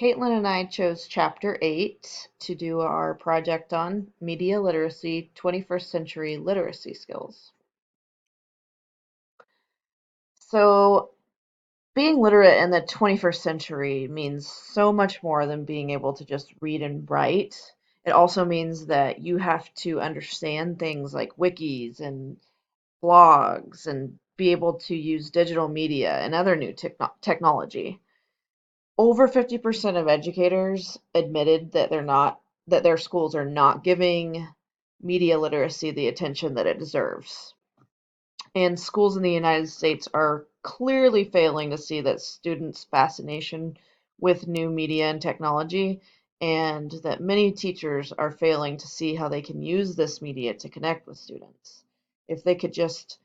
Caitlin and I chose Chapter 8 to do our project on media literacy, 21st century literacy skills. So, being literate in the 21st century means so much more than being able to just read and write. It also means that you have to understand things like wikis and blogs and be able to use digital media and other new technology. Over 50% of educators admitted that their schools are not giving media literacy the attention that it deserves. And schools in the United States are clearly failing to see that students' fascination with new media and technology, and that many teachers are failing to see how they can use this media to connect with students. If they could just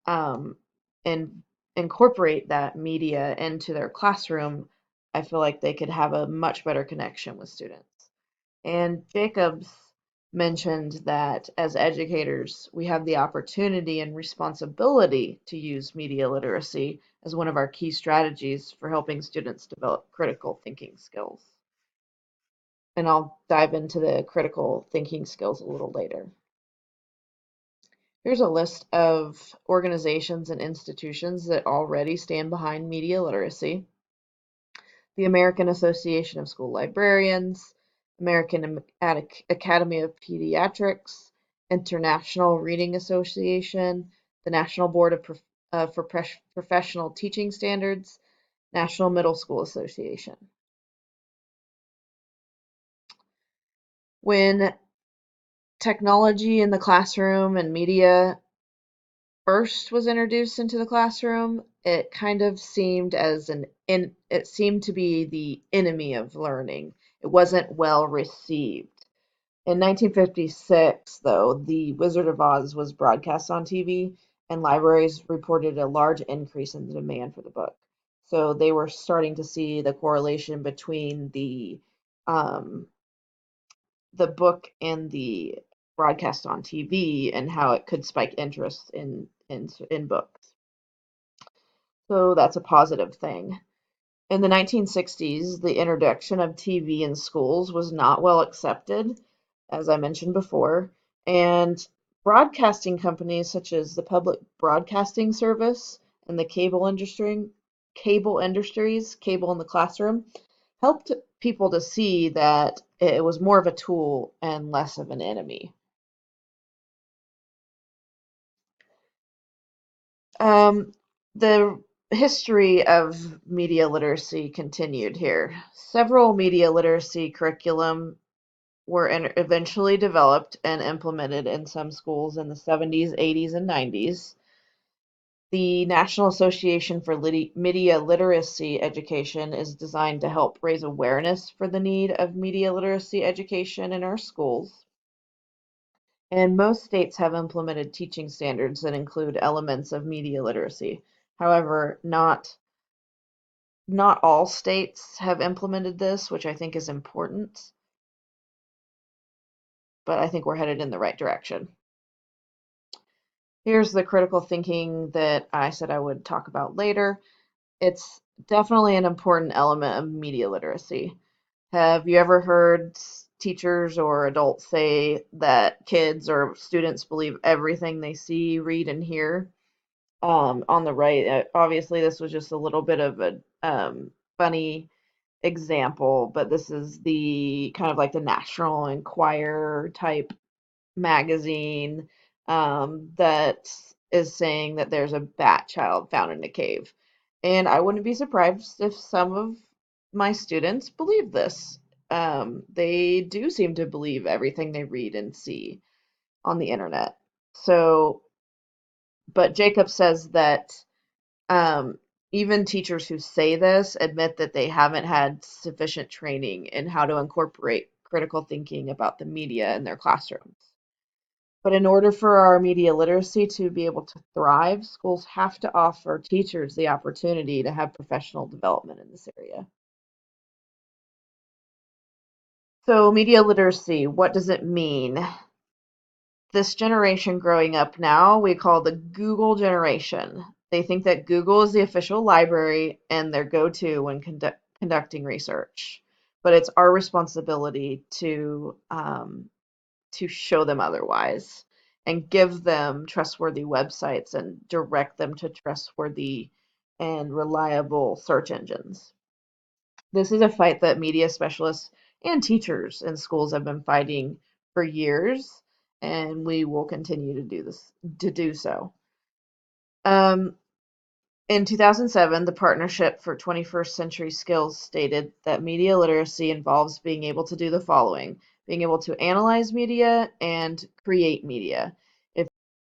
um, and incorporate that media into their classroom, I feel like they could have a much better connection with students. And Jacobs mentioned that as educators, we have the opportunity and responsibility to use media literacy as one of our key strategies for helping students develop critical thinking skills. And I'll dive into the critical thinking skills a little later. Here's a list of organizations and institutions that already stand behind media literacy. The American Association of School Librarians, American Academy of Pediatrics, International Reading Association, the National Board for Professional Teaching Standards, National Middle School Association. When technology in the classroom and media first was introduced into the classroom, it kind of seemed it seemed to be the enemy of learning. It wasn't well received. In 1956, though, The Wizard of Oz was broadcast on TV, and libraries reported a large increase in the demand for the book. So they were starting to see the correlation between um, the book and the broadcast on TV and how it could spike interest in books. So that's a positive thing. In the 1960s, the introduction of TV in schools was not well accepted, as I mentioned before, and broadcasting companies such as the Public Broadcasting Service and the cable in the classroom, helped people to see that it was more of a tool and less of an enemy. Um, the history of media literacy continued here. Several media literacy curriculum were eventually developed and implemented in some schools in the 70s, 80s, and 90s. The National Association for Media Literacy Education is designed to help raise awareness for the need of media literacy education in our schools. And most states have implemented teaching standards that include elements of media literacy. However, not all states have implemented this, which I think is important, but I think we're headed in the right direction. Here's the critical thinking that I said I would talk about later. It's definitely an important element of media literacy. Have you ever heard teachers or adults say that kids or students believe everything they see, read, and hear? On the right, obviously, this was just a little bit of a funny example, but this is the kind of like the National Enquirer type magazine that is saying that there's a bat child found in a cave. And I wouldn't be surprised if some of my students believe this. They do seem to believe everything they read and see on the internet. So, but Jacob says that um, even teachers who say this admit that they haven't had sufficient training in how to incorporate critical thinking about the media in their classrooms. But in order for our media literacy to be able to thrive, schools have to offer teachers the opportunity to have professional development in this area. So, media literacy, what does it mean? This generation growing up now, we call the Google generation. They think that Google is the official library and their go to when conducting research, but it's our responsibility to show them otherwise and give them trustworthy websites and direct them to trustworthy and reliable search engines. This is a fight that media specialists and teachers in schools have been fighting for years, and we will continue to do so. Um, in 2007, the Partnership for 21st Century Skills stated that media literacy involves being able to do the following: being able to analyze media and create media.